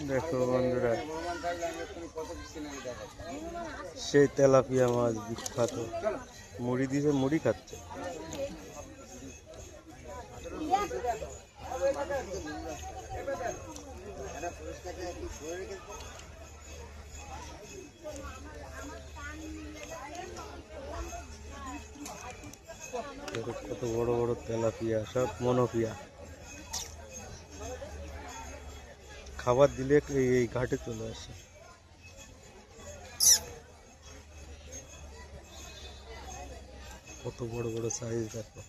দেখো বন্ধুরা, সেই তেলাপিয়া মাছ বিখ্যাত, মুড়ি দিয়ে মুড়ি খাচ্ছে। কত বড় বড় তেলাপিয়া, সব মনোপিয়া। খাবার দিলে এই ঘাটে চলে আসে। কত বড় বড় সাইজ দেখো।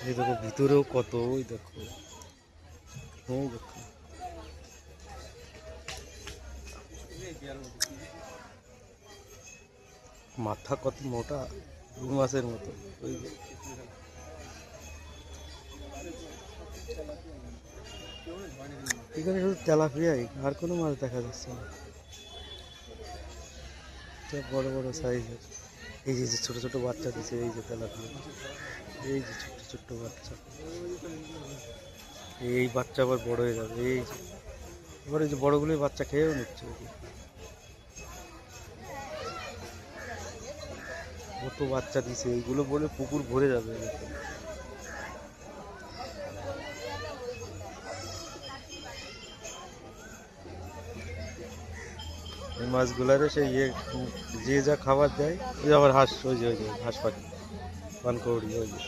এই দেখো ভিতরেও কত, ওই দেখো, ওই দেখো। মাথা কত মোটা, রুই মাছের মতো। ওই এখানে শুধু তেলাপিয়াই, আর কোনো মাছ দেখা যাচ্ছে না। বড় বড় সাইজের। এই যে ছোট ছোট বাচ্চা দিচ্ছে, এই যে তেলাপিয়া, এই যে ছোট্ট ছোট্ট বাচ্চা। এই বাচ্চা আবার বড় হয়ে যাবে। এই যে এবার এই যে বড়গুলোই বাচ্চা খেয়েও নিচ্ছে। কত বাচ্চা দিছে, এইগুলো বলে পুকুর ভরে যাবে। এই মাছগুলারে সেই যে যা খাবার দেয়, ওই আবার হাঁস, ওই যে হাঁস পাখি, পানকৌড়ি, ওই যে।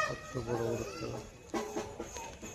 কত বড় বড়।